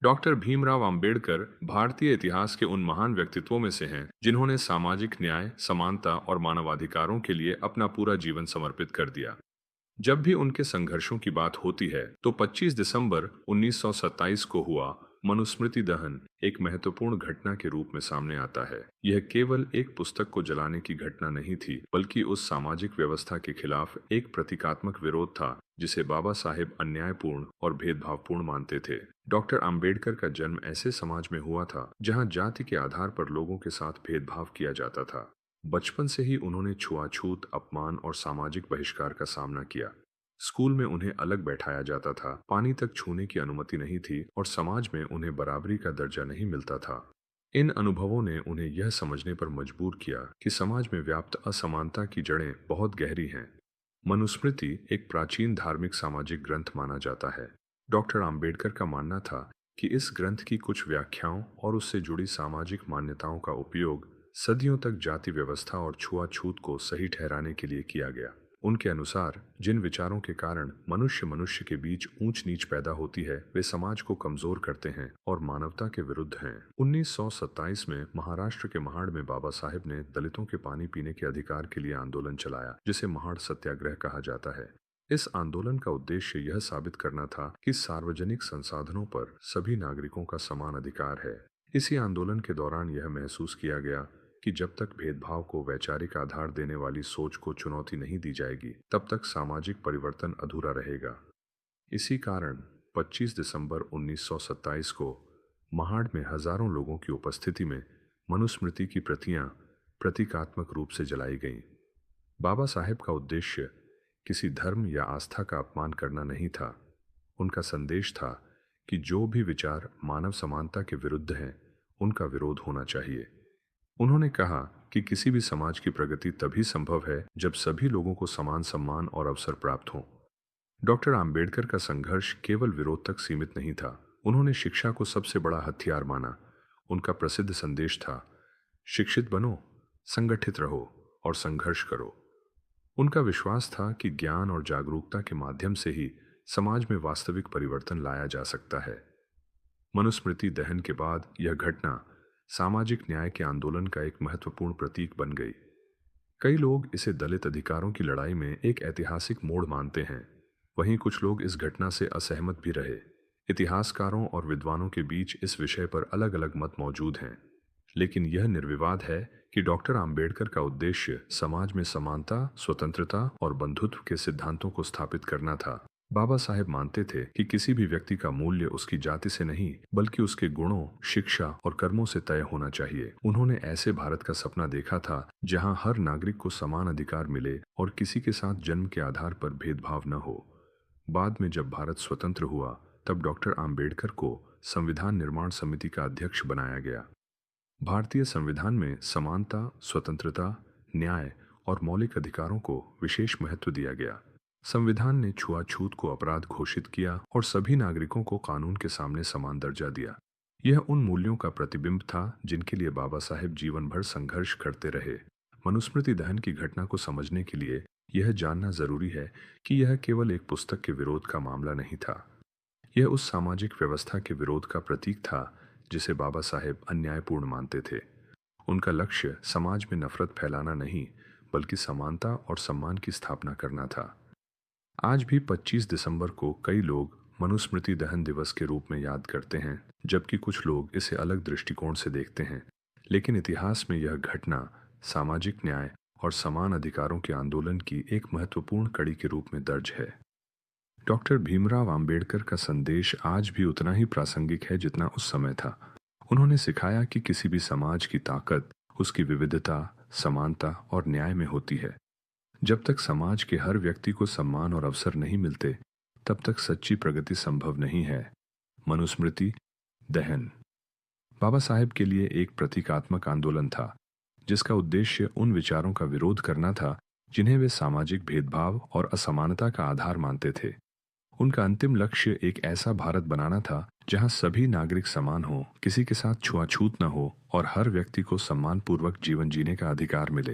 Doctor Bhimrao Ambedkar भारतीय इतिहास के उन महान व्यक्तित्वों में से हैं जिन्होंने सामाजिक न्याय, समानता और मानवाधिकारों के लिए अपना पूरा जीवन समर्पित कर दिया। जब भी उनके संघर्षों की बात होती है तो 25 दिसंबर 1927 को हुआ मनुस्मृति दहन एक महत्वपूर्ण घटना के रूप में सामने आता है। यह केवल एक पुस्तक को जलाने की घटना नहीं थी, बल्कि उस सामाजिक व्यवस्था के खिलाफ एक प्रतीकात्मक विरोध था जिसे बाबा साहेब अन्यायपूर्ण और भेदभावपूर्ण मानते थे। डॉक्टर अंबेडकर का जन्म ऐसे समाज में हुआ था जहां जाति के आधार पर लोगों के साथ भेदभाव किया जाता था। बचपन से ही उन्होंने छुआछूत, अपमान और सामाजिक बहिष्कार का सामना किया। स्कूल में उन्हें अलग बैठाया जाता था, पानी तक छूने की अनुमति नहीं थी और समाज में उन्हें बराबरी का दर्जा नहीं मिलता था। इन अनुभवों ने उन्हें यह समझने पर मजबूर किया कि समाज में व्याप्त असमानता की जड़ें बहुत गहरी हैं। मनुस्मृति एक प्राचीन धार्मिक सामाजिक ग्रंथ माना जाता है। डॉक्टर अंबेडकर का मानना था कि इस ग्रंथ की कुछ व्याख्याओं और उससे जुड़ी सामाजिक मान्यताओं का उपयोग सदियों तक जाति व्यवस्था और छुआछूत को सही ठहराने के लिए किया गया। उनके अनुसार जिन विचारों के कारण मनुष्य मनुष्य के बीच ऊंच नीच पैदा होती है, वे समाज को कमजोर करते हैं और मानवता के विरुद्ध हैं। 1927 में महाराष्ट्र के महाड़ में बाबा साहेब ने दलितों के पानी पीने के अधिकार के लिए आंदोलन चलाया, जिसे महाड़ सत्याग्रह कहा जाता है। इस आंदोलन का उद्देश्य यह साबित करना था कि सार्वजनिक संसाधनों पर सभी नागरिकों का समान अधिकार है। इसी आंदोलन के दौरान यह महसूस किया गया कि जब तक भेदभाव को वैचारिक आधार देने वाली सोच को चुनौती नहीं दी जाएगी, तब तक सामाजिक परिवर्तन अधूरा रहेगा। इसी कारण 25 दिसंबर 1927 को महाड़ में हजारों लोगों की उपस्थिति में मनुस्मृति की प्रतियां प्रतीकात्मक रूप से जलाई गईं। बाबा साहेब का उद्देश्य किसी धर्म या आस्था का अपमान करना नहीं था। उनका संदेश था कि जो भी विचार मानव समानता के विरुद्ध हैं, उनका विरोध होना चाहिए। उन्होंने कहा कि किसी भी समाज की प्रगति तभी संभव है जब सभी लोगों को समान सम्मान और अवसर प्राप्त हों। डॉक्टर अंबेडकर का संघर्ष केवल विरोध तक सीमित नहीं था। उन्होंने शिक्षा को सबसे बड़ा हथियार माना। उनका प्रसिद्ध संदेश था, शिक्षित बनो, संगठित रहो और संघर्ष करो। उनका विश्वास था कि ज्ञान और जागरूकता के माध्यम से ही समाज में वास्तविक परिवर्तन लाया जा सकता है। मनुस्मृति दहन के बाद यह घटना सामाजिक न्याय के आंदोलन का एक महत्वपूर्ण प्रतीक बन गई। कई लोग इसे दलित अधिकारों की लड़ाई में एक ऐतिहासिक मोड़ मानते हैं। वहीं कुछ लोग इस घटना से असहमत भी रहे। इतिहासकारों और विद्वानों के बीच इस विषय पर अलग अलग मत मौजूद हैं, लेकिन यह निर्विवाद है कि डॉक्टर अंबेडकर का उद्देश्य समाज में समानता, स्वतंत्रता और बंधुत्व के सिद्धांतों को स्थापित करना था। बाबा साहेब मानते थे कि किसी भी व्यक्ति का मूल्य उसकी जाति से नहीं, बल्कि उसके गुणों, शिक्षा और कर्मों से तय होना चाहिए। उन्होंने ऐसे भारत का सपना देखा था जहां हर नागरिक को समान अधिकार मिले और किसी के साथ जन्म के आधार पर भेदभाव न हो। बाद में जब भारत स्वतंत्र हुआ, तब डॉक्टर अंबेडकर को संविधान निर्माण समिति का अध्यक्ष बनाया गया। भारतीय संविधान में समानता, स्वतंत्रता, न्याय और मौलिक अधिकारों को विशेष महत्व दिया गया। संविधान ने छुआछूत को अपराध घोषित किया और सभी नागरिकों को कानून के सामने समान दर्जा दिया। यह उन मूल्यों का प्रतिबिंब था जिनके लिए बाबा साहेब जीवन भर संघर्ष करते रहे। मनुस्मृति दहन की घटना को समझने के लिए यह जानना जरूरी है कि यह केवल एक पुस्तक के विरोध का मामला नहीं था। यह उस सामाजिक व्यवस्था के विरोध का प्रतीक था जिसे बाबा साहेब अन्यायपूर्ण मानते थे। उनका लक्ष्य समाज में नफरत फैलाना नहीं, बल्कि समानता और सम्मान की स्थापना करना था। आज भी 25 दिसंबर को कई लोग मनुस्मृति दहन दिवस के रूप में याद करते हैं, जबकि कुछ लोग इसे अलग दृष्टिकोण से देखते हैं। लेकिन इतिहास में यह घटना सामाजिक न्याय और समान अधिकारों के आंदोलन की एक महत्वपूर्ण कड़ी के रूप में दर्ज है। डॉक्टर भीमराव अंबेडकर का संदेश आज भी उतना ही प्रासंगिक है जितना उस समय था। उन्होंने सिखाया कि किसी भी समाज की ताकत उसकी विविधता, समानता और न्याय में होती है। जब तक समाज के हर व्यक्ति को सम्मान और अवसर नहीं मिलते, तब तक सच्ची प्रगति संभव नहीं है। मनुस्मृति दहन बाबा साहेब के लिए एक प्रतीकात्मक आंदोलन था, जिसका उद्देश्य उन विचारों का विरोध करना था जिन्हें वे सामाजिक भेदभाव और असमानता का आधार मानते थे। उनका अंतिम लक्ष्य एक ऐसा भारत बनाना था जहां सभी नागरिक समान हो, किसी के साथ छुआछूत न हो और हर व्यक्ति को सम्मानपूर्वक जीवन जीने का अधिकार मिले।